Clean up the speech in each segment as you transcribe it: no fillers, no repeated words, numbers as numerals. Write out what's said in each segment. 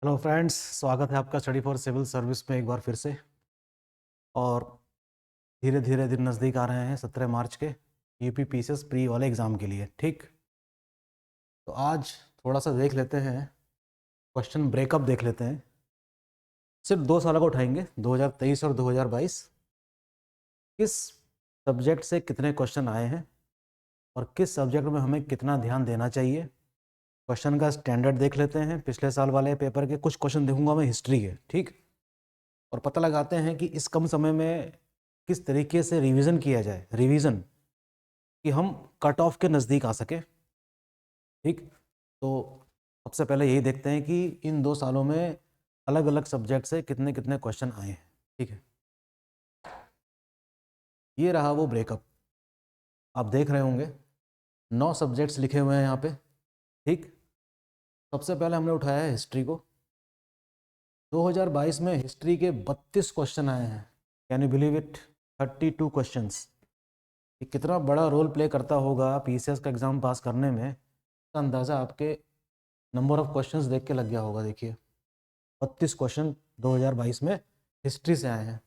Hello friends, स्वागत है आपका स्टडी फॉर सिविल सर्विस में एक बार फिर से। और धीरे धीरे दिन नज़दीक आ रहे हैं 17 मार्च के यूपी पीसीएस प्री वाले एग्ज़ाम के लिए। ठीक, तो आज थोड़ा सा देख लेते हैं, क्वेश्चन ब्रेकअप देख लेते हैं। सिर्फ 2 साल को उठाएंगे, 2023 और 2022। किस सब्जेक्ट से कितने क्वेश्चन आए हैं और किस सब्जेक्ट में हमें कितना ध्यान देना चाहिए। क्वेश्चन का स्टैंडर्ड देख लेते हैं, पिछले साल वाले पेपर के कुछ क्वेश्चन देखूंगा मैं हिस्ट्री के। ठीक, और पता लगाते हैं कि इस कम समय में किस तरीके से रिवीजन किया जाए, रिवीजन कि हम कट ऑफ के नज़दीक आ सके। ठीक, तो सबसे पहले यही देखते हैं कि इन 2 सालों में अलग अलग सब्जेक्ट से कितने कितने क्वेश्चन आए हैं। ठीक है, ये रहा वो ब्रेकअप। आप देख रहे होंगे 9 सब्जेक्ट्स लिखे हुए हैं यहाँ पे। ठीक, सबसे पहले हमने उठाया है हिस्ट्री को। 2022 में हिस्ट्री के 32 क्वेश्चन आए हैं। Can you believe it? 32 questions. ये कितना बड़ा रोल प्ले करता होगा पीसीएस का एग्ज़ाम पास करने में, इसका अंदाज़ा आपके नंबर ऑफ क्वेश्चंस देख के लग गया होगा। देखिए 32 क्वेश्चन 2022 में हिस्ट्री से आए हैं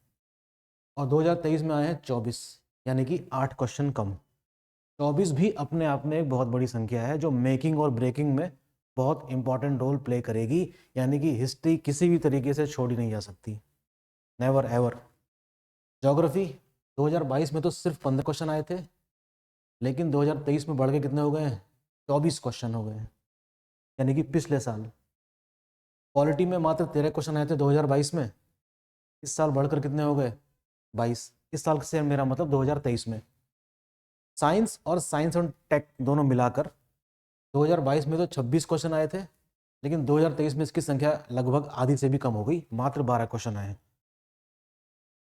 और 2023 में आए हैं 24, यानी कि 8 क्वेश्चन कम। 24 भी अपने आप में एक बहुत बड़ी संख्या है जो मेकिंग और ब्रेकिंग में बहुत इंपॉर्टेंट रोल प्ले करेगी। यानी कि हिस्ट्री किसी भी तरीके से छोड़ी नहीं जा सकती, नेवर एवर। ज्योग्राफी 2022 में तो सिर्फ 15 क्वेश्चन आए थे, लेकिन 2023 में बढ़ के कितने हो गए हैं? 24 क्वेश्चन हो गए हैं, यानी कि पिछले साल। पॉलिटी में मात्र 13 क्वेश्चन आए थे 2022 में, इस साल बढ़कर कितने हो गए? 22। इस साल से मेरा मतलब 2023 में। साइंस और टेक दोनों मिलाकर 2022 में तो 26 क्वेश्चन आए थे, लेकिन 2023 में इसकी संख्या लगभग आधी से भी कम हो गई, मात्र 12 क्वेश्चन आए।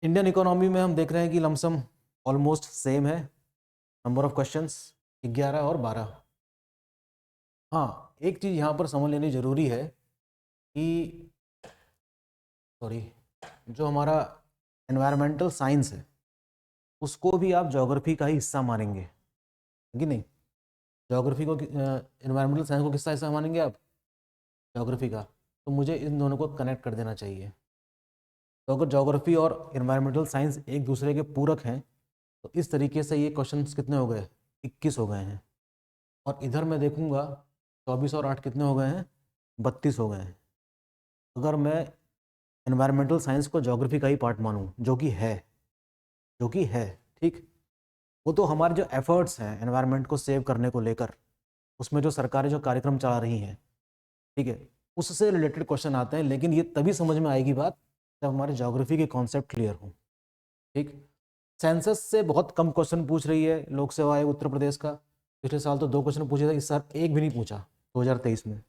इंडियन इकोनॉमी में हम देख रहे हैं कि लमसम ऑलमोस्ट सेम है, नंबर ऑफ क्वेश्चंस 11 और 12। हाँ, एक चीज़ यहाँ पर समझ लेनी जरूरी है कि सॉरी, जो हमारा एनवायरमेंटल साइंस है उसको भी आप ज्योग्राफी का ही हिस्सा मानेंगे कि नहीं? ज्योग्राफी को, एनवायरमेंटल साइंस को किसका हिस्सा मानेंगे आप? ज्योग्राफी का। तो मुझे इन दोनों को कनेक्ट कर देना चाहिए। तो अगर ज्योग्राफी और एनवायरमेंटल साइंस एक दूसरे के पूरक हैं तो इस तरीके से ये क्वेश्चंस कितने हो गए? 21 हो गए हैं। और इधर मैं देखूंगा 24 और 8 कितने हो गए हैं? 32 हो गए हैं। अगर मैं एनवायरमेंटल साइंस को ज्योग्राफी का ही पार्ट मानूं, जो कि है, ठीक, वो तो हमारे जो एफर्ट्स हैं एनवायरनमेंट को सेव करने को लेकर, उसमें जो सरकारें जो कार्यक्रम चला रही हैं, ठीक है, उससे रिलेटेड क्वेश्चन आते हैं। लेकिन ये तभी समझ में आएगी बात जब हमारे ज्योग्राफी के कॉन्सेप्ट क्लियर हो। ठीक, सेंसस से बहुत कम क्वेश्चन पूछ रही है लोक सेवा आयोग उत्तर प्रदेश का। पिछले साल तो 2 क्वेश्चन पूछे थे, इस साल एक भी नहीं पूछा 2023 में।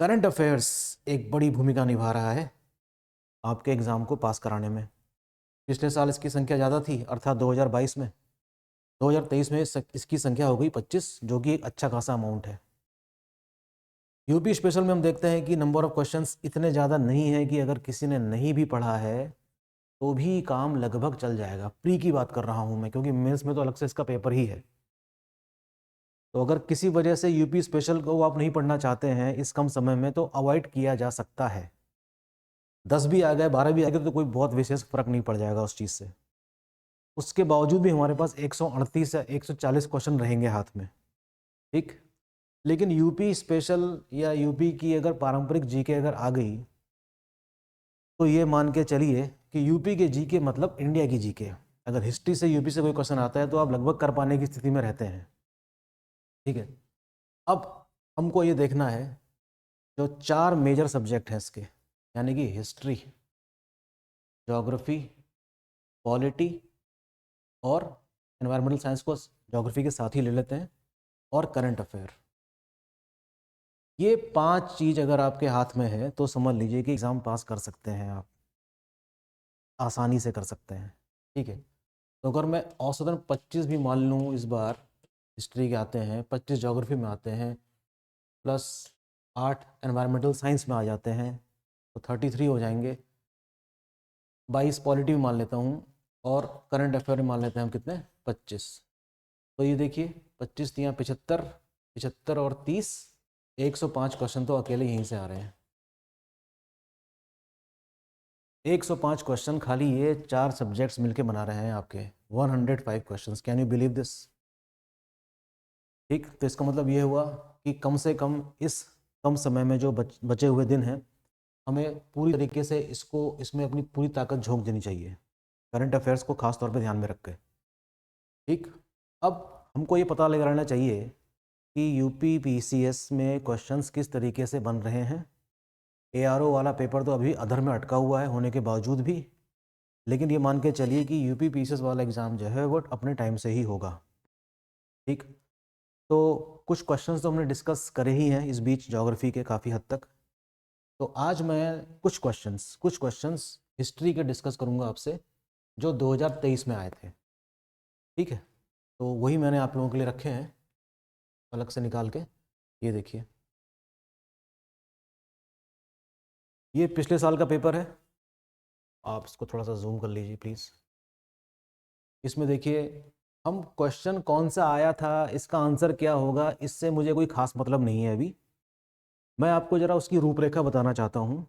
करंट अफेयर्स एक बड़ी भूमिका निभा रहा है आपके एग्जाम को पास कराने में। पिछले साल इसकी संख्या ज़्यादा थी, अर्थात 2022 में। 2023 में इसकी संख्या हो गई 25, जो कि एक अच्छा खासा अमाउंट है। यूपी स्पेशल में हम देखते हैं कि नंबर ऑफ क्वेश्चंस इतने ज़्यादा नहीं है कि अगर किसी ने नहीं भी पढ़ा है तो भी काम लगभग चल जाएगा। प्री की बात कर रहा हूँ मैं, क्योंकि मेंस में तो अलग से इसका पेपर ही है। तो अगर किसी वजह से यूपी स्पेशल को आप नहीं पढ़ना चाहते हैं इस कम समय में, तो अवॉइड किया जा सकता है। 10 भी आ गए, 12 भी आ गए तो कोई बहुत विशेष फर्क नहीं पड़ जाएगा उस चीज़ से। उसके बावजूद भी हमारे पास 138 या 140 क्वेश्चन रहेंगे हाथ में। ठीक, लेकिन यूपी स्पेशल या यूपी की अगर पारंपरिक जीके अगर आ गई तो ये मान के चलिए कि यूपी के जीके मतलब इंडिया की जीके। अगर हिस्ट्री से यूपी से कोई क्वेश्चन आता है तो आप लगभग कर पाने की स्थिति में रहते हैं। ठीक है, अब हमको ये देखना है जो 4 मेजर सब्जेक्ट हैं इसके, यानी कि हिस्ट्री, ज्योग्राफी, पॉलिटी और एनवायरमेंटल साइंस को ज्योग्राफी के साथ ही ले लेते हैं, और करंट अफेयर। ये 5 चीज़ अगर आपके हाथ में है तो समझ लीजिए कि एग्ज़ाम पास कर सकते हैं आप, आसानी से कर सकते हैं। ठीक है, तो अगर मैं औसतन 25 भी मान लूँ इस बार हिस्ट्री के आते हैं, 25 ज्योग्राफी में आते हैं, प्लस 8 एनवायरमेंटल साइंस में आ जाते हैं तो 33 हो जाएंगे। 22 पॉलिटी में मान लेता हूँ और करंट अफेयर में मान लेते हैं हम कितने? 25। तो ये देखिए 25 या 75, 75 और 30, 105 क्वेश्चन तो अकेले यहीं से आ रहे हैं। 105 क्वेश्चन खाली ये 4 सब्जेक्ट्स मिलके बना रहे हैं आपके 105 questions. Can you believe this? ठीक, तो इसका मतलब ये हुआ कि कम से कम इस कम समय में जो बचे हुए दिन हैं, हमें पूरी तरीके से इसमें अपनी पूरी ताकत झोंक देनी चाहिए, करंट अफेयर्स को खास तौर पे ध्यान में रख के। ठीक, अब हमको ये पता लगाना चाहिए कि यूपी पीसीएस में क्वेश्चंस किस तरीके से बन रहे हैं। एआरओ वाला पेपर तो अभी अधर में अटका हुआ है होने के बावजूद भी, लेकिन ये मान के चलिए कि यूपी पीसीएस वाला एग्ज़ाम जो है वो अपने टाइम से ही होगा। ठीक, तो कुछ क्वेश्चंस तो हमने डिस्कस करे ही हैं इस बीच ज्योग्राफी के काफ़ी हद तक। तो आज मैं कुछ क्वेश्चंस हिस्ट्री के डिस्कस करूंगा आपसे जो 2023 में आए थे। ठीक है, तो वही मैंने आप लोगों के लिए रखे हैं अलग से निकाल के। ये देखिए, ये पिछले साल का पेपर है, आप इसको थोड़ा सा जूम कर लीजिए प्लीज़। इसमें देखिए, हम क्वेश्चन कौन सा आया था, इसका आंसर क्या होगा, इससे मुझे कोई खास मतलब नहीं है अभी। मैं आपको ज़रा उसकी रूपरेखा बताना चाहता हूँ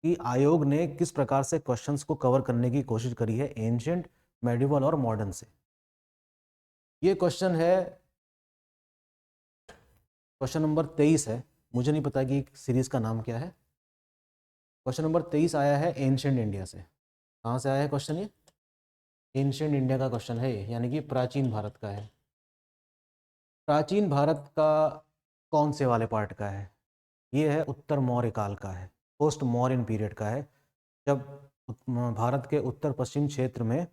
कि आयोग ने किस प्रकार से क्वेश्चंस को कवर करने की कोशिश करी है एंशिएंट, मेडिवल और मॉडर्न से। ये क्वेश्चन है, क्वेश्चन नंबर 23 है। मुझे नहीं पता कि सीरीज़ का नाम क्या है। क्वेश्चन नंबर 23 आया है एंशिएंट इंडिया से। कहाँ से आया है क्वेश्चन? ये एंशिएंट इंडिया का क्वेश्चन है ये, यानी कि प्राचीन भारत का है। प्राचीन भारत का कौन से वाले पार्ट का है? ये है उत्तर मौर्य काल का है, पोस्ट मौर्यन पीरियड का है, जब भारत के उत्तर पश्चिम क्षेत्र में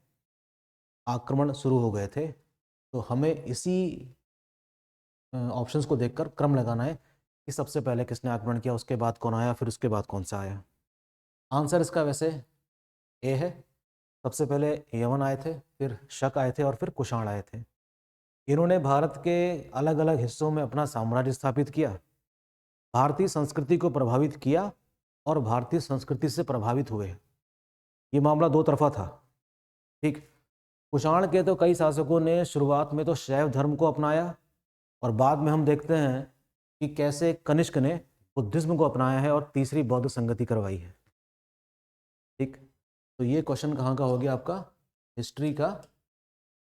आक्रमण शुरू हो गए थे। तो हमें इसी ऑप्शंस को देखकर क्रम लगाना है कि सबसे पहले किसने आक्रमण किया, उसके बाद कौन आया, फिर उसके बाद कौन सा आया। आंसर इसका वैसे ए है। सबसे पहले यवन आए थे, फिर शक आए थे और फिर कुषाण आए थे। इन्होंने भारत के अलग अलग हिस्सों में अपना साम्राज्य स्थापित किया, भारतीय संस्कृति को प्रभावित किया और भारतीय संस्कृति से प्रभावित हुए। ये मामला दो तरफा था। ठीक, कुषाण के तो कई शासकों ने शुरुआत में तो शैव धर्म को अपनाया और बाद में हम देखते हैं कि कैसे कनिष्क ने बुद्धिज्म को अपनाया है और तीसरी बौद्ध संगति करवाई है। ठीक, तो ये क्वेश्चन कहाँ का हो गया आपका? हिस्ट्री का,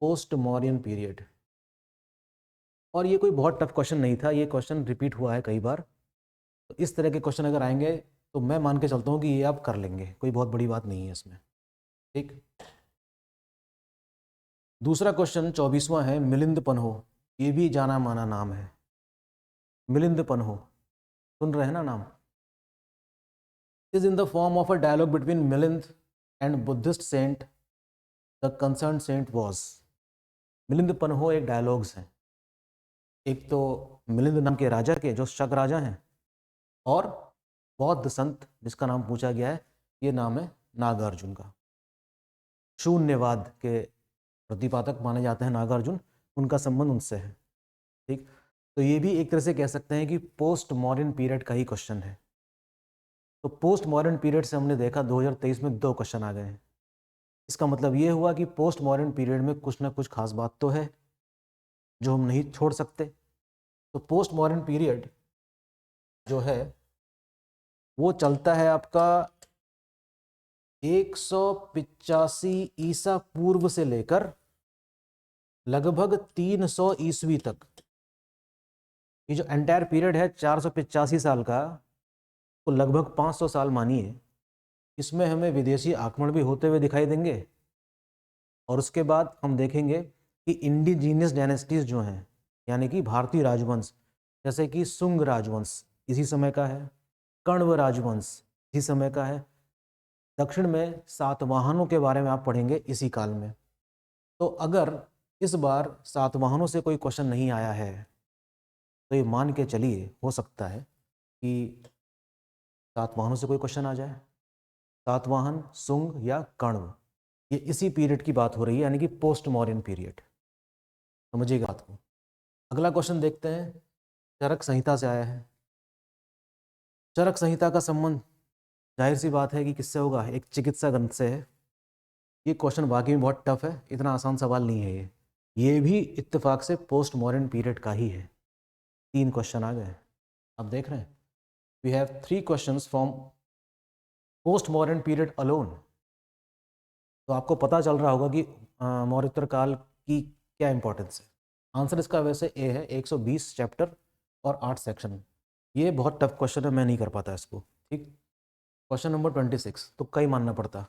पोस्ट मॉर्यन पीरियड। और ये कोई बहुत टफ क्वेश्चन नहीं था, ये क्वेश्चन रिपीट हुआ है कई बार। तो इस तरह के क्वेश्चन अगर आएंगे तो मैं मान के चलता हूँ कि ये आप कर लेंगे, कोई बहुत बड़ी बात नहीं है इसमें। ठीक, दूसरा क्वेश्चन 24वां है, मिलिंद पन्हो। ये भी जाना माना नाम है, मिलिंद पन्हो, सुन रहे हैं ना नाम? Is in the form of a dialogue between Milinda and Buddhist saint the concern saint was. Milinda Panho एक डायलॉग्स हैं, एक तो मिलिंद नाम के राजा के जो शक राजा हैं, और बौद्ध संत जिसका नाम पूछा गया है, ये नाम है नागार्जुन का। शून्यवाद के प्रतिपादक माने जाते हैं नागार्जुन, उनका संबंध उनसे है। ठीक, तो ये भी एक तरह से कह सकते हैं कि पोस्ट मॉडर्न पीरियड का ही क्वेश्चन है। तो पोस्ट मॉडर्न पीरियड से हमने देखा 2023 में 2 क्वेश्चन आ गए हैं। इसका मतलब ये हुआ कि पोस्ट मॉडर्न पीरियड में कुछ ना कुछ खास बात तो है जो हम नहीं छोड़ सकते। तो पोस्ट मॉडर्न पीरियड जो है वो चलता है आपका 185 ईसा पूर्व से लेकर लगभग 300 ईस्वी तक। ये जो एंटायर पीरियड है 485 साल का, तो लगभग 500 साल मानिए। इसमें हमें विदेशी आक्रमण भी होते हुए दिखाई देंगे और उसके बाद हम देखेंगे कि इंडिजीनियस डायनेस्टीज जो हैं, यानी कि भारतीय राजवंश, जैसे कि सुंग राजवंश इसी समय का है, कण्व राजवंश इसी समय का है, दक्षिण में सातवाहनों के बारे में आप पढ़ेंगे इसी काल में। तो अगर इस बार सातवाहनों से कोई क्वेश्चन नहीं आया है तो ये मान के चलिए हो सकता है कि सातवाहनों से कोई क्वेश्चन आ जाए। सातवाहन, सुंग या कण्व, ये इसी पीरियड की बात हो रही है, यानी कि पोस्ट मॉडर्न पीरियड। समझिएगा बात को। अगला क्वेश्चन देखते हैं, चरक संहिता से आया है। चरक संहिता का संबंध जाहिर सी बात है कि किससे होगा, एक चिकित्सा ग्रंथ से है। ये क्वेश्चन वाकई में बहुत टफ है, इतना आसान सवाल नहीं है ये भी इत्तेफाक से पोस्ट मॉडर्न पीरियड का ही है। 3 क्वेश्चन आ गए, आप देख रहे हैं। We have 3 questions from post modern period alone. तो आपको पता चल रहा होगा कि मौर्योत्तर काल की क्या इंपॉर्टेंस है। आंसर इसका वैसे ए है, 120 चैप्टर और 8 सेक्शन। ये बहुत टफ क्वेश्चन है, मैं नहीं कर पाता इसको। ठीक, क्वेश्चन नंबर 26, तो कई मानना पड़ता।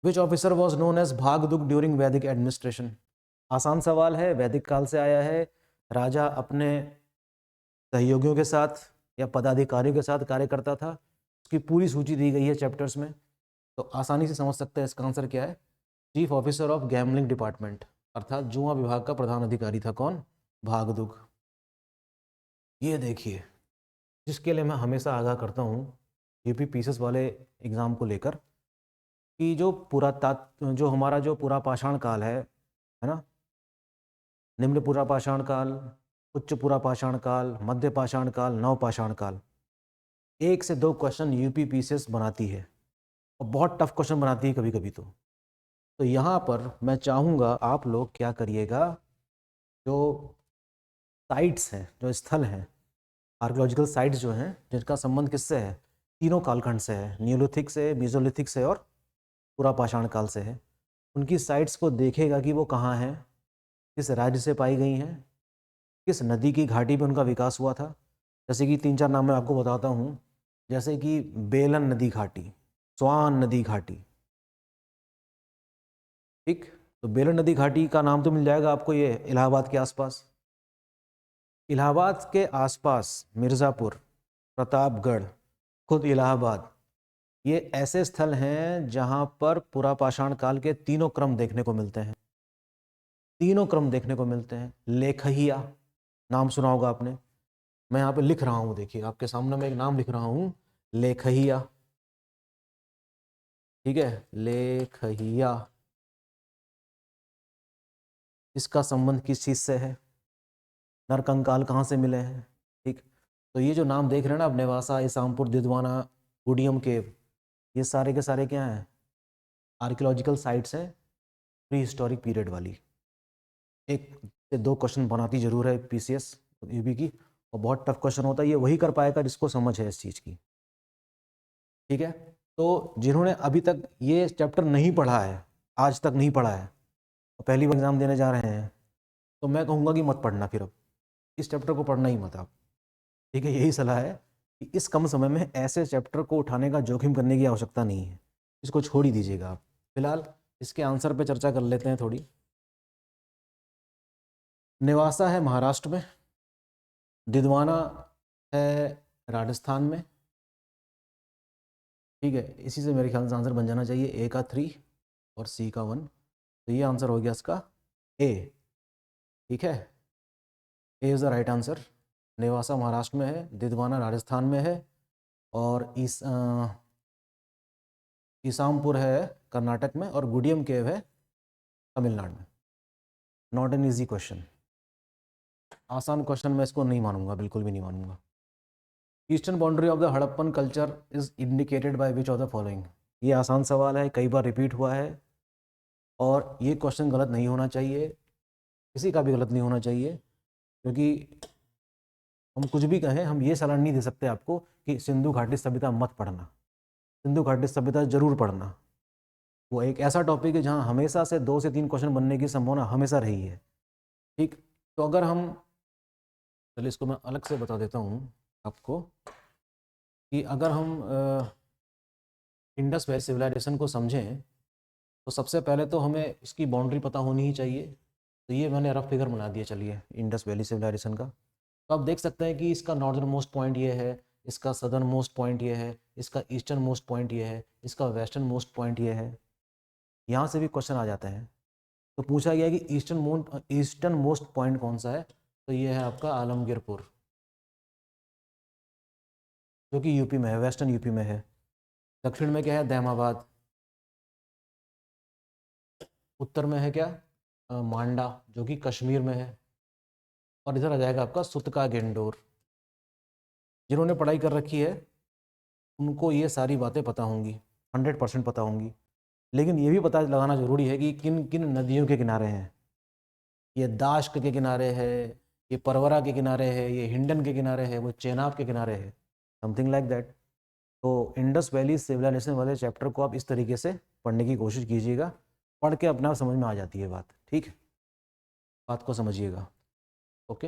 Which officer was known as Bhagadugha during Vedic administration. आसान सवाल है, वैदिक काल से आया है। राजा अपने सहयोगियों के साथ या पदाधिकारियों के साथ कार्य करता था। उसकी पूरी सूची दी गई है चैप्टर्स में, तो आसानी से समझ सकते हैं इसका आंसर क्या है। Chief officer of gambling department, अर्थात जुआ विभाग का प्रधान अधिकारी था कौन, भागदुग। ये देखिए, जिसके लिए मैं हमेशा आगाह करता हूँ यूपी पीसीएस वाले एग्ज़ाम को लेकर, कि जो हमारा जो पूरा पाषाण काल है ना, निम्न पूरा पाषाण काल, उच्च पूरा पाषाण काल, मध्य पाषाण काल, नव पाषाण काल, 1 से 2 क्वेश्चन यूपी पीसीएस बनाती है और बहुत टफ क्वेश्चन बनाती है कभी कभी। तो यहाँ पर मैं चाहूँगा आप लोग क्या करिएगा, जो साइट्स हैं, जो स्थल हैं, आर्कियोलॉजिकल साइट्स जो हैं, जिनका संबंध किससे है, तीनों कालखंड से है, न्यूलिथिक से, मेसोलिथिक से और पूरा पाषाण काल से है, उनकी साइट्स को देखेगा कि वो कहाँ हैं, किस राज्य से पाई गई हैं, किस नदी की घाटी पे उनका विकास हुआ था। जैसे कि 3-4 नाम मैं आपको बताता हूँ, जैसे कि बेलन नदी घाटी, स्वान नदी घाटी। ठीक, तो बेलन नदी घाटी का नाम तो मिल जाएगा आपको ये इलाहाबाद के आसपास। इलाहाबाद के आसपास मिर्ज़ापुर, प्रतापगढ़, खुद इलाहाबाद, ये ऐसे स्थल हैं जहाँ पर पुरापाषाण काल के तीनों क्रम देखने को मिलते हैं। तीनों क्रम देखने को मिलते हैं। लेखहिया नाम सुना होगा आपने, मैं यहाँ पे लिख रहा हूँ, देखिए आपके सामने मैं एक नाम लिख रहा हूँ, लेखहिया। ठीक है, लेखहिया, इसका संबंध किस चीज़ से है, नरकंकाल कहाँ से मिले हैं। ठीक, तो ये जो नाम देख रहे हैं ना आप, नेवासा, इसामपुर, दिदवाना, गुडियम केव, ये सारे के सारे क्या हैं, आर्कियोलॉजिकल साइट्स हैं प्री हिस्टोरिक पीरियड वाली। 1 से 2 क्वेश्चन बनाती जरूर है पीसीएस यूपी की, और बहुत टफ क्वेश्चन होता है, ये वही कर पाएगा जिसको समझ है इस चीज़ की। ठीक है, तो जिन्होंने अभी तक ये चैप्टर नहीं पढ़ा है, आज तक नहीं पढ़ा है, और पहली बार एग्जाम देने जा रहे हैं, तो मैं कहूँगा कि मत पढ़ना, फिर अब इस चैप्टर को पढ़ना ही मत आप। ठीक है, यही सलाह है कि इस कम समय में ऐसे चैप्टर को उठाने का जोखिम करने की आवश्यकता नहीं है, इसको छोड़ ही दीजिएगा आप। फिलहाल इसके आंसर पे चर्चा कर लेते हैं थोड़ी। नेवासा है महाराष्ट्र में, दिदवाना है राजस्थान में। ठीक है, इसी से मेरे ख्याल से आंसर बन जाना चाहिए, ए का 3 और सी का 1, तो ये आंसर हो गया इसका ए। ठीक है, A is the right answer. Nevasa Maharashtra में है, दिदवाना राजस्थान में है, और ईसामपुर है कर्नाटक में, और गुडियम केव है तमिलनाडु में। नॉट एन ईजी क्वेश्चन, आसान क्वेश्चन मैं इसको नहीं मानूंगा, बिल्कुल भी नहीं मानूंगा। Eastern boundary of the Harappan culture is indicated by which of the following. ये आसान सवाल है, कई बार रिपीट हुआ है, और ये क्वेश्चन गलत नहीं होना चाहिए, किसी का भी गलत नहीं होना चाहिए, क्योंकि हम कुछ भी कहें, हम ये सलाह नहीं दे सकते आपको कि सिंधु घाटी सभ्यता मत पढ़ना। सिंधु घाटी सभ्यता जरूर पढ़ना, वो एक ऐसा टॉपिक है जहाँ हमेशा से 2 से 3 क्वेश्चन बनने की संभावना हमेशा रही है। ठीक, तो अगर हम, चलिए इसको मैं अलग से बता देता हूँ आपको, कि अगर हम इंडस वैली सिविलाइजेशन को समझें, तो सबसे पहले तो हमें इसकी बाउंड्री पता होनी ही चाहिए। तो ये मैंने रफ फिगर बना दिया, चलिए, इंडस वैली सिविलाइजेशन का। तो आप देख सकते हैं कि इसका नॉर्दर्न मोस्ट पॉइंट ये है, इसका सदर्न मोस्ट पॉइंट ये है, इसका ईस्टर्न मोस्ट पॉइंट ये है, इसका वेस्टर्न मोस्ट पॉइंट ये है। यहाँ से भी क्वेश्चन आ जाते हैं। तो पूछा गया कि ईस्टर्न मोस्ट पॉइंट कौन सा है, तो ये है आपका आलमगीरपुर, जो कि यूपी में है, वेस्टर्न यूपी में है। दक्षिण में क्या है, दैमाबाद। उत्तर में है क्या, मांडा, जो कि कश्मीर में है। और इधर आ जाएगा आपका सुतका गेंडोर। जिन्होंने पढ़ाई कर रखी है उनको ये सारी बातें पता होंगी, 100% पता होंगी। लेकिन ये भी पता लगाना जरूरी है कि किन किन नदियों के किनारे हैं। ये दाश्क के किनारे है, ये परवरा के किनारे है, ये हिंडन के किनारे है, वो चेनाब के किनारे है, समथिंग लाइक दैट। तो इंडस वैली सिविलाइजेशन वाले चैप्टर को आप इस तरीके से पढ़ने की कोशिश कीजिएगा, पढ़ के अपने आप समझ में आ जाती है बात, ठीक है, बात को समझिएगा। ओके,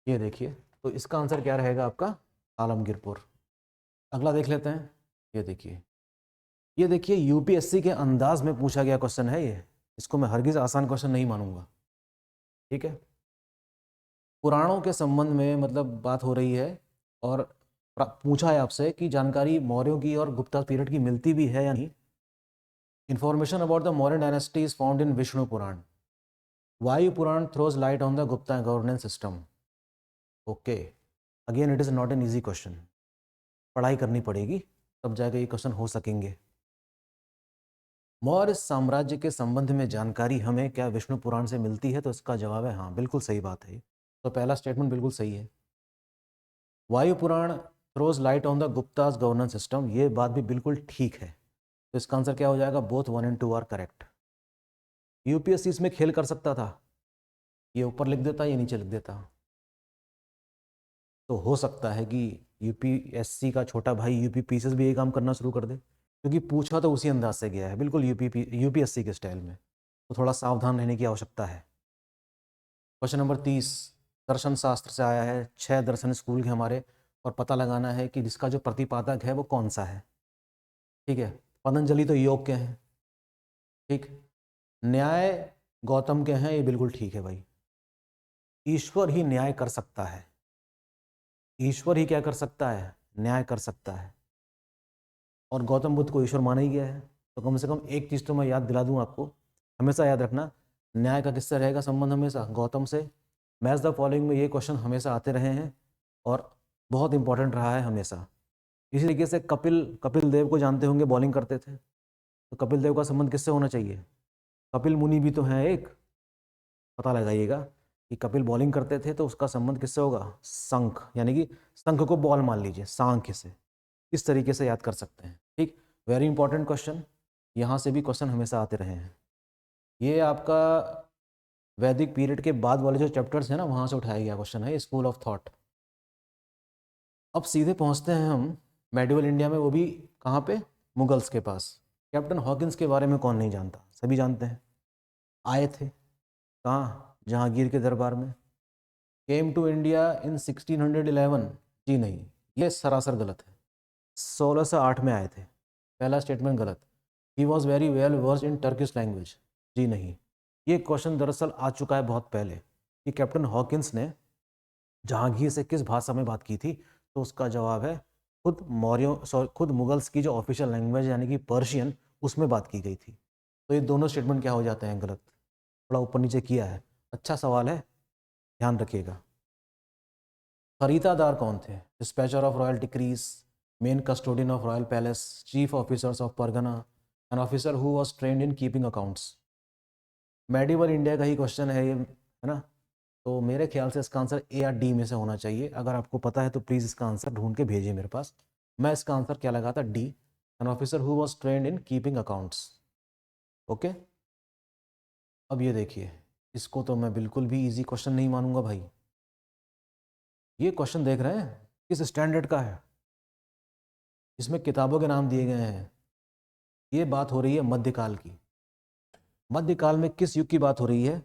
ये देखिए, तो इसका आंसर क्या रहेगा आपका, आलमगीरपुर। अगला देख लेते हैं, ये देखिए यूपीएससी के अंदाज में पूछा गया क्वेश्चन है ये, इसको मैं हरगिज आसान क्वेश्चन नहीं मानूंगा, ठीक है। पुराणों के संबंध में मतलब बात हो रही है और पूछा है आपसे कि जानकारी मौर्यों की और गुप्ता पीरियड की मिलती भी है या नहीं। Information about the Mauryan dynasty is found in Vishnu Purana. Vayu Purana throws light on the Gupta governance system. Okay, again it is not an easy question, पढ़ाई करनी पड़ेगी तब जाकर ये क्वेश्चन हो सकेंगे। मौर्य साम्राज्य के संबंध में जानकारी हमें क्या विष्णु पुराण से मिलती है, तो इसका जवाब है हाँ, बिल्कुल सही बात है। तो पहला स्टेटमेंट बिल्कुल सही है। Vayu Purana throws light on the Guptas governance system, ये बात भी बिल्कुल ठीक है। तो इसका आंसर क्या हो जाएगा, बोथ 1 और 2 आर करेक्ट। यूपीएससी इसमें खेल कर सकता था, ये ऊपर लिख देता, ये नीचे लिख देता, तो हो सकता है कि यूपीएससी का छोटा भाई यूपीपीसीएस भी ये काम करना शुरू कर दे, क्योंकि पूछा तो उसी अंदाज से गया है, बिल्कुल यूपीएससी के स्टाइल में, तो थोड़ा सावधान रहने की आवश्यकता है। क्वेश्चन नंबर 30 दर्शन शास्त्र से आया है, 6 दर्शन स्कूल के हमारे, और पता लगाना है कि जिसका जो प्रतिपादक है वो कौन सा है, ठीक है। पतंजलि तो योग के हैं, ठीक। न्याय गौतम के हैं, ये बिल्कुल ठीक है भाई। ईश्वर ही न्याय कर सकता है, ईश्वर ही क्या कर सकता है, न्याय कर सकता है, और गौतम बुद्ध को ईश्वर माना ही गया है। तो कम से कम एक चीज़ तो मैं याद दिला दूं आपको, हमेशा याद रखना, न्याय का किससे रहेगा संबंध, हमेशा गौतम से। मैच द फॉलोइंग में ये क्वेश्चन हमेशा आते रहे हैं और बहुत इंपॉर्टेंट रहा है हमेशा। इसी तरीके से कपिल देव को जानते होंगे, बॉलिंग करते थे, तो कपिल देव का संबंध किससे होना चाहिए, कपिल मुनि भी तो हैं एक, पता लगाइएगा कि कपिल बॉलिंग करते थे तो उसका संबंध किससे होगा, शंख, यानी कि शंख को बॉल मान लीजिए, सांख्य से। इस तरीके से याद कर सकते हैं, ठीक। वेरी इंपॉर्टेंट क्वेश्चन, यहाँ से भी क्वेश्चन हमेशा आते रहे हैं। ये आपका वैदिक पीरियड के बाद वाले जो चैप्टर्स हैं ना, वहाँ से उठाया गया क्वेश्चन है, स्कूल ऑफ थॉट। अब सीधे पहुँचते हैं हम मेडिवल इंडिया में, वो भी कहाँ पे, मुगल्स के पास। कैप्टन हॉकिंस के बारे में कौन नहीं जानता, सभी जानते हैं। आए थे कहाँ, जहांगीर के दरबार में। केम टू इंडिया इन 1611, जी नहीं, ये सरासर गलत है। 1608 में आए थे, पहला स्टेटमेंट गलत। He was very well versed in Turkish language, जी नहीं। ये क्वेश्चन दरअसल आ चुका है बहुत पहले कि कैप्टन हॉकिंस ने जहांगीर से किस भाषा में बात की थी, तो उसका जवाब है खुद मुगल्स की जो ऑफिशियल लैंग्वेज यानी कि पर्शियन, उसमें बात की गई थी। तो ये दोनों स्टेटमेंट क्या हो जाते हैं, गलत। थोड़ा ऊपर नीचे किया है, अच्छा सवाल है, ध्यान रखिएगा। खरीदादार कौन थे, dispatcher of royal decrees, main custodian of royal palace, chief officers of pargana, an officer who was trained in keeping accounts. Medieval India का ही क्वेश्चन है ये, है ना, तो मेरे ख्याल से इसका आंसर ए या डी में से होना चाहिए। अगर आपको पता है तो प्लीज़ इसका आंसर ढूंढ के भेजिए मेरे पास। मैं इसका आंसर क्या लगा था, D, an officer who was trained in keeping accounts. Okay, अब ये देखिए, इसको तो मैं बिल्कुल भी इजी क्वेश्चन नहीं मानूंगा भाई। ये क्वेश्चन देख रहे हैं किस स्टैंडर्ड का है, इसमें किताबों के नाम दिए गए हैं। ये बात हो रही है मध्यकाल की। मध्यकाल में किस युग की बात हो रही है,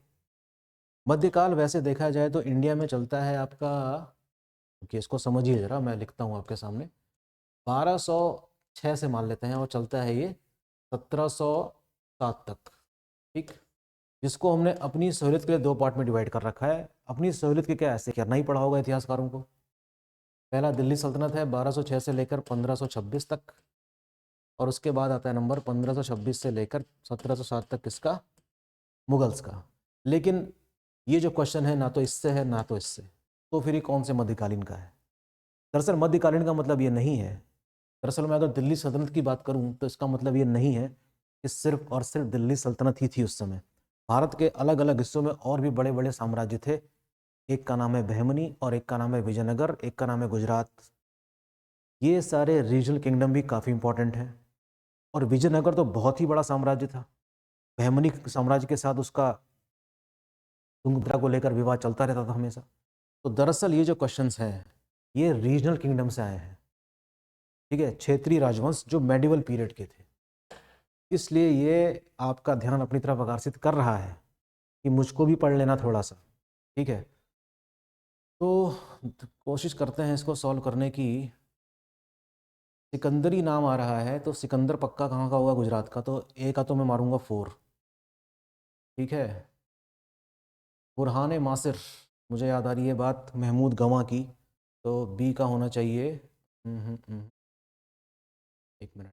मध्यकाल वैसे देखा जाए तो इंडिया में चलता है आपका, कि इसको समझिए जरा, मैं लिखता हूँ आपके सामने। 1206 से मान लेते हैं और चलता है ये 1707 तक, ठीक। जिसको हमने अपनी सहूलियत के लिए 2 पार्ट में डिवाइड कर रखा है। अपनी सहूलियत के क्या, ऐसे करना ही पड़ा होगा इतिहासकारों को। पहला दिल्ली सल्तनत है 1206 से लेकर 1526 तक, और उसके बाद आता है नंबर 1526 से लेकर 1707 तक किसका, मुगल्स का। लेकिन ये जो क्वेश्चन है ना तो इससे है ना तो इससे, तो फिर ये कौन से मध्यकालीन का है। दरअसल मध्यकालीन का मतलब ये नहीं है, दरअसल मैं अगर दिल्ली सल्तनत की बात करूं तो इसका मतलब ये नहीं है कि सिर्फ और सिर्फ दिल्ली सल्तनत ही थी उस समय। भारत के अलग अलग हिस्सों में और भी बड़े बड़े साम्राज्य थे। एक का नाम है बहमनी, और एक का नाम है विजयनगर, एक का नाम है गुजरात। ये सारे रीजनल किंगडम भी काफ़ी इंपॉर्टेंट हैं। और विजयनगर तो बहुत ही बड़ा साम्राज्य था। बहमनी साम्राज्य के साथ उसका तुंगभद्रा को लेकर विवाद चलता रहता था हमेशा। तो दरअसल ये जो क्वेश्चंस हैं ये रीजनल किंगडम से आए हैं। ठीक है, क्षेत्रीय राजवंश जो मेडिवल पीरियड के थे। इसलिए ये आपका ध्यान अपनी तरफ आकर्षित कर रहा है कि मुझको भी पढ़ लेना थोड़ा सा। ठीक है, तो कोशिश करते हैं इसको सॉल्व करने की। सिकंदरी नाम आ रहा है, तो सिकंदर पक्का कहाँ का होगा? गुजरात का। तो ए का तो मैं मारूंगा 4। ठीक है, बुरहान मासिर, मुझे याद आ रही है बात महमूद गवां की, तो बी का होना चाहिए। एक मिनट,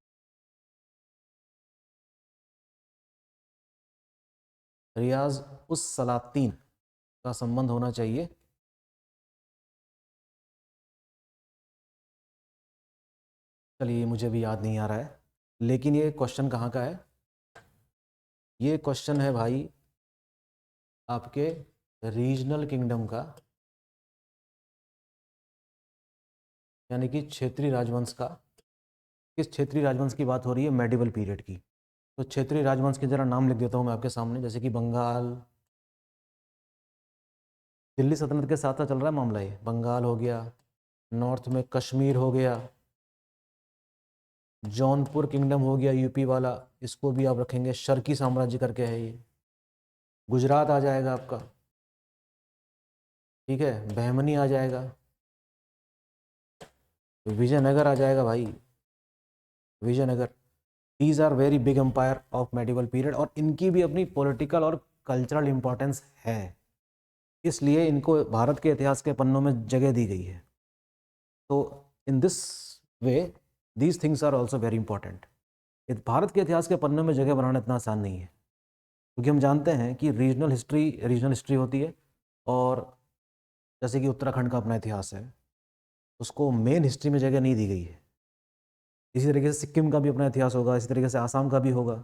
रियाज उस सलातीन का संबंध होना चाहिए। चलिए, मुझे भी याद नहीं आ रहा है, लेकिन ये क्वेश्चन कहाँ का है? ये क्वेश्चन है भाई आपके रीजनल किंगडम का, यानी कि क्षेत्रीय राजवंश का। किस क्षेत्रीय राजवंश की बात हो रही है? मेडिवल पीरियड की। तो क्षेत्रीय राजवंश के जरा नाम लिख देता हूँ मैं आपके सामने, जैसे कि बंगाल, दिल्ली सल्तनत के साथ साथ चल रहा है मामला, ये बंगाल हो गया, नॉर्थ में कश्मीर हो गया, जौनपुर किंगडम हो गया यूपी वाला, इसको भी आप रखेंगे, शर्की साम्राज्य करके है ये। गुजरात आ जाएगा आपका, ठीक है, बहमनी आ जाएगा, विजयनगर आ जाएगा भाई, Vijayanagar. These are very big empire of medieval period, और इनकी भी अपनी पॉलिटिकल और कल्चरल इंपॉर्टेंस है, इसलिए इनको भारत के इतिहास के पन्नों में जगह दी गई है। तो in this way these things are also very important. Bharat के इतिहास के पन्नों में जगह बनाना इतना आसान नहीं है, क्योंकि हम जानते हैं कि रीजनल हिस्ट्री होती है, और जैसे कि उत्तराखंड का अपना इतिहास है, उसको मेन हिस्ट्री में जगह नहीं दी गई है। इसी तरीके से सिक्किम का भी अपना इतिहास होगा, इसी तरीके से आसाम का भी होगा।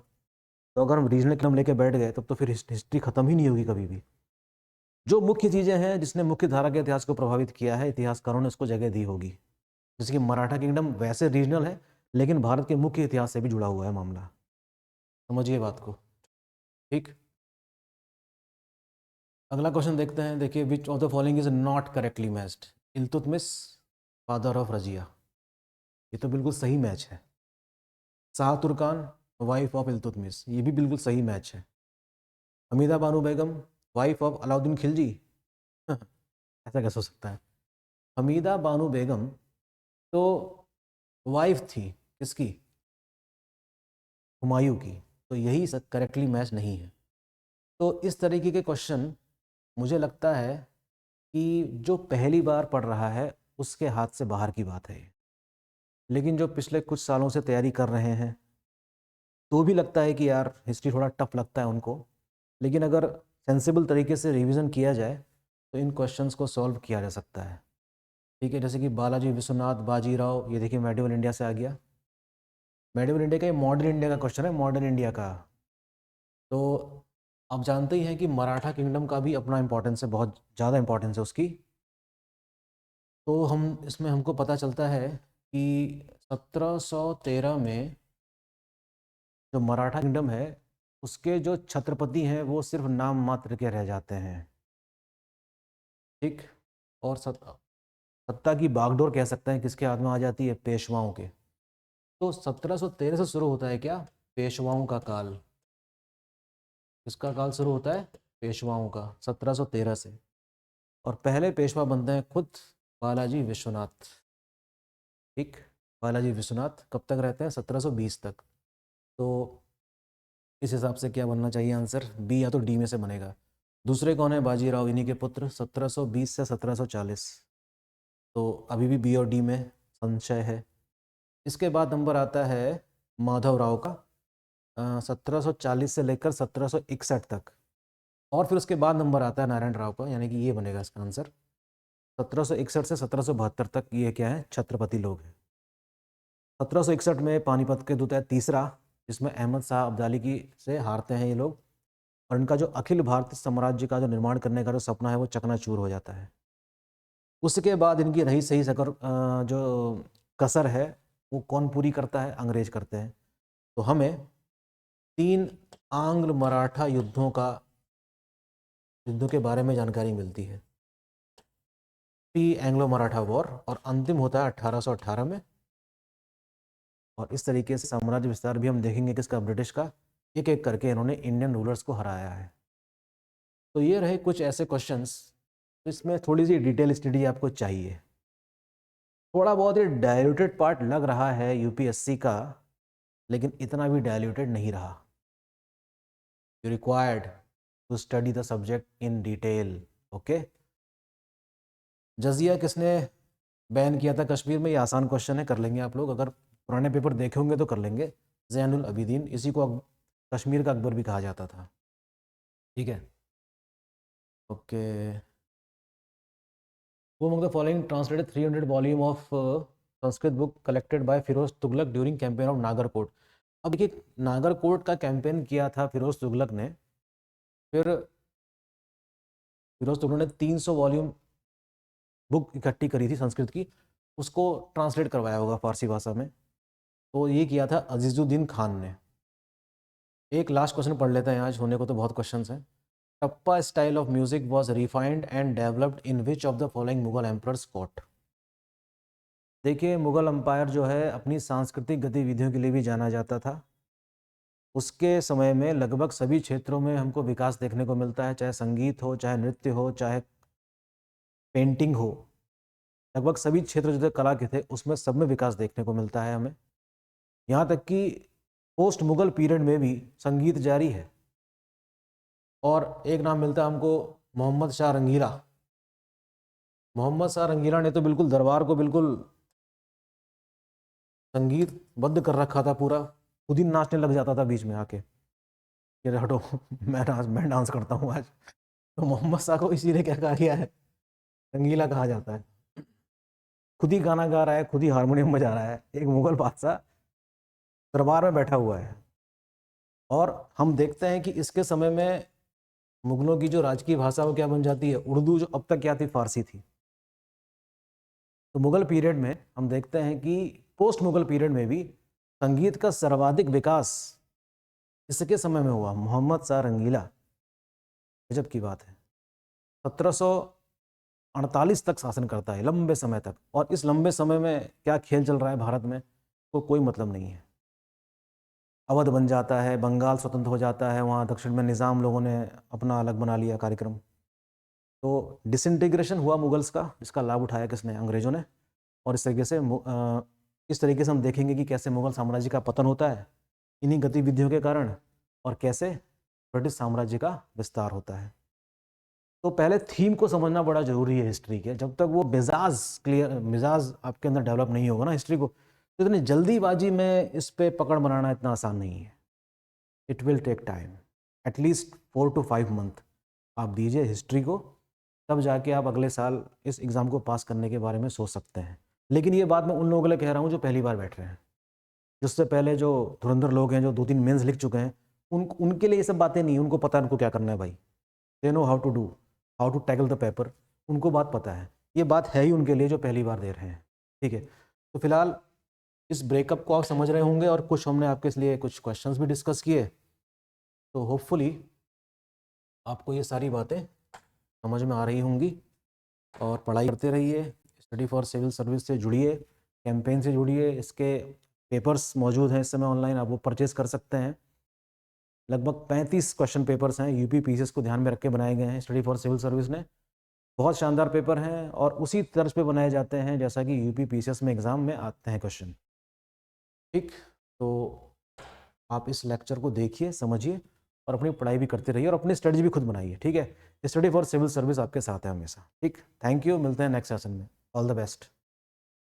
तो अगर हम रीजनल किंगडम लेके बैठ गए तब तो फिर हिस्ट्री खत्म ही नहीं होगी कभी भी। जो मुख्य चीज़ें हैं जिसने मुख्य धारा के इतिहास को प्रभावित किया है, इतिहासकारों ने उसको जगह दी होगी। जैसे कि मराठा किंगडम वैसे रीजनल है, लेकिन भारत के मुख्य इतिहास से भी जुड़ा हुआ है मामला। समझिए बात को, ठीक। अगला क्वेश्चन देखते हैं। देखिए, विच of the following is not correctly matched? Iltutmish, father of Razia, ये तो बिल्कुल सही मैच है। शाह तुर्कान, वाइफ ऑफ इल्तुतमिश, ये भी बिल्कुल सही मैच है। हमीदा बानो बेगम, वाइफ ऑफ अलाउद्दीन खिलजी, ऐसा कैसे हो सकता है? हमीदा बानो बेगम तो वाइफ थी किसकी? हुमायूं की। तो यही करेक्टली मैच नहीं है। तो इस तरीके के क्वेश्चन मुझे लगता है कि जो पहली बार पढ़ रहा है उसके हाथ से बाहर की बात है ये। लेकिन जो पिछले कुछ सालों से तैयारी कर रहे हैं, तो भी लगता है कि यार हिस्ट्री थोड़ा टफ लगता है उनको, लेकिन अगर सेंसिबल तरीके से रिवीजन किया जाए तो इन क्वेश्चंस को सॉल्व किया जा सकता है। ठीक है, जैसे कि बालाजी विश्वनाथ बाजीराव, ये देखिए मेडिवल इंडिया से आ गया। मेडिवल इंडिया का, ये मॉडर्न इंडिया का क्वेश्चन है, मॉडर्न इंडिया का। तो आप जानते ही हैं कि मराठा किंगडम का भी अपना इंपॉर्टेंस है, बहुत ज़्यादा इंपॉर्टेंस है उसकी। तो हम इसमें हमको पता चलता है कि 1713 में जो मराठा किंगडम है उसके जो छत्रपति हैं वो सिर्फ नाम मात्र के रह जाते हैं। ठीक, और सत्ता की बागडोर कह सकते हैं किसके हाथ में आ जाती है? पेशवाओं के। तो 1713 से शुरू होता है क्या? पेशवाओं का काल। किसका काल शुरू होता है? पेशवाओं का, 1713 से। और पहले पेशवा बनते हैं खुद बालाजी विश्वनाथ। ठीक, बालाजी विश्वनाथ कब तक रहते हैं? 1720 तक। तो इस हिसाब से क्या बनना चाहिए आंसर? बी, या तो डी में से बनेगा। दूसरे कौन है? बाजीराव, इन्हीं के पुत्र, 1720 से 1740। तो अभी भी बी और डी में संशय है। इसके बाद नंबर आता है माधव राव का, 1740 से लेकर 1761 तक। और फिर उसके बाद नंबर आता है नारायण राव का, यानी कि ये बनेगा इसका आंसर। 1761 से 1772 तक ये क्या है? छत्रपति लोग हैं। 1761 में पानीपत के दूत है तीसरा, जिसमें अहमद शाह अब्दाली की से हारते हैं ये लोग, और इनका जो अखिल भारतीय साम्राज्य का जो निर्माण करने का जो सपना है वो चकनाचूर हो जाता है। उसके बाद इनकी रही सही जो कसर है वो कौन पूरी करता है? अंग्रेज करते हैं। तो हमें 3 आंग्ल मराठा युद्धों के बारे में जानकारी मिलती है। प्री एंग्लो मराठा वॉर, और अंतिम होता है 1818 में। और इस तरीके से साम्राज्य विस्तार भी हम देखेंगे किसका, ब्रिटिश का। एक एक करके इन्होंने इंडियन रूलर्स को हराया है। तो ये रहे कुछ ऐसे क्वेश्चंस, तो इसमें थोड़ी सी डिटेल स्टडी आपको चाहिए। थोड़ा बहुत ये डायल्यूटेड पार्ट लग रहा है यूपीएससी का, लेकिन इतना भी डायल्यूटेड नहीं रहा। You required to study the subject in detail. Okay, जजिया किसने बैन किया था कश्मीर में? ये आसान क्वेश्चन है, कर लेंगे आप लोग, अगर पुराने पेपर देखे होंगे तो कर लेंगे। ज़ैनुल अबिदीन, इसी को कश्मीर का अकबर भी कहा जाता था। ठीक है, ओके। वो among the following translated 300 volume of Sanskrit book collected by Firoz Tughlaq during campaign of Nagarkot. अब ये नागरकोट का कैंपेन किया था फिरोज तुगलक ने, फिर फिरोज तुगलक ने 300 वॉल्यूम बुक इकट्ठी करी थी संस्कृत की, उसको ट्रांसलेट करवाया होगा फारसी भाषा में। तो ये किया था अजीजुद्दीन खान ने। एक लास्ट क्वेश्चन पढ़ लेते हैं, आज होने को तो बहुत क्वेश्चंस हैं। Tappa style of music was refined and developed in which of the following Mughal emperors court? देखिए, मुगल अंपायर जो है अपनी सांस्कृतिक गतिविधियों के लिए भी जाना जाता था। उसके समय में लगभग सभी क्षेत्रों में हमको विकास देखने को मिलता है, चाहे संगीत हो, चाहे नृत्य हो, चाहे पेंटिंग हो। लगभग सभी क्षेत्र जो थे कला के थे उसमें सब में विकास देखने को मिलता है हमें। यहाँ तक कि पोस्ट मुगल पीरियड में भी संगीत जारी है। और एक नाम मिलता है हमको, मोहम्मद शाह रंगीला। मोहम्मद शाह रंगीला ने तो बिल्कुल दरबार को बिल्कुल संगीत बंद कर रखा था पूरा, खुद ही नाचने लग जाता था बीच में आके, ये हटो मैं डांस करता हूँ आज। तो मोहम्मद शाह को इसीलिए क्या कहा गया है, रंगीला कहा जाता है। खुद ही गाना गा रहा है, खुद ही हारमोनियम बजा रहा है, एक मुगल बादशाह दरबार में बैठा हुआ है। और हम देखते हैं कि इसके समय में मुगलों की जो राजकीय भाषा वो क्या बन जाती है, उर्दू, जो अब तक क्या थी, फारसी थी। तो मुगल पीरियड में हम देखते हैं कि पोस्ट मुगल पीरियड में भी संगीत का सर्वाधिक विकास इसके समय में हुआ। मोहम्मद शाह रंगीला, गजब की बात है, 1748 तक शासन करता है, लंबे समय तक। और इस लंबे समय में क्या खेल चल रहा है भारत में तो कोई मतलब नहीं है। अवध बन जाता है, बंगाल स्वतंत्र हो जाता है, वहाँ दक्षिण में निज़ाम लोगों ने अपना अलग बना लिया कार्यक्रम। तो डिसइंटीग्रेशन हुआ मुगल्स का, जिसका लाभ उठाया किसने, अंग्रेज़ों ने। और इस तरीके से हम देखेंगे कि कैसे मुगल साम्राज्य का पतन होता है इन्हीं गतिविधियों के कारण, और कैसे ब्रिटिश साम्राज्य का विस्तार होता है। तो पहले थीम को समझना बड़ा ज़रूरी है हिस्ट्री के। जब तक वो मिजाज आपके अंदर डेवलप नहीं होगा ना हिस्ट्री को, तो इतनी जल्दीबाजी में इस पे पकड़ बनाना इतना आसान नहीं है। It will take time, at least 4 to 5 month आप दीजिए हिस्ट्री को, तब जाके आप अगले साल इस एग्ज़ाम को पास करने के बारे में सोच सकते हैं। लेकिन ये बात मैं उन लोगों के लिए कह रहा हूँ जो पहली बार बैठ रहे हैं। जिससे पहले जो धुरंधर लोग हैं, जो 2-3 मेंस लिख चुके हैं, उनके लिए ये सब बातें नहीं, उनको पता है उनको क्या करना है भाई। They know how to tackle the paper, उनको बात पता है। ये बात है ही उनके लिए जो पहली बार दे रहे हैं। ठीक है, तो फिलहाल इस ब्रेकअप को आप समझ रहे होंगे, और कुछ हमने आपके लिए कुछ क्वेश्चंस भी डिस्कस किए। तो होपफुली आपको ये सारी बातें समझ में आ रही होंगी। और पढ़ाई करते रहिए, स्टडी फॉर सिविल सर्विस से जुड़िए, कैंपेन से जुड़िए। इसके पेपर्स मौजूद हैं इस समय ऑनलाइन, आप वो परचेज़ कर सकते हैं। लगभग 35 क्वेश्चन पेपर्स हैं, यूपी पीसीएस को ध्यान में रख के बनाए गए हैं स्टडी फॉर सिविल सर्विस ने। बहुत शानदार पेपर हैं और उसी तर्ज पे बनाए जाते हैं जैसा कि यूपी पीसीएस में एग्ज़ाम में आते हैं क्वेश्चन। ठीक, तो आप इस लेक्चर को देखिए, समझिए, और अपनी पढ़ाई भी करते रहिए, और अपनी स्टडी भी खुद बनाइए। ठीक है, स्टडी फॉर सिविल सर्विस आपके साथ है हमेशा। ठीक, थैंक यू, मिलते हैं नेक्स्ट सेशन में। All the best.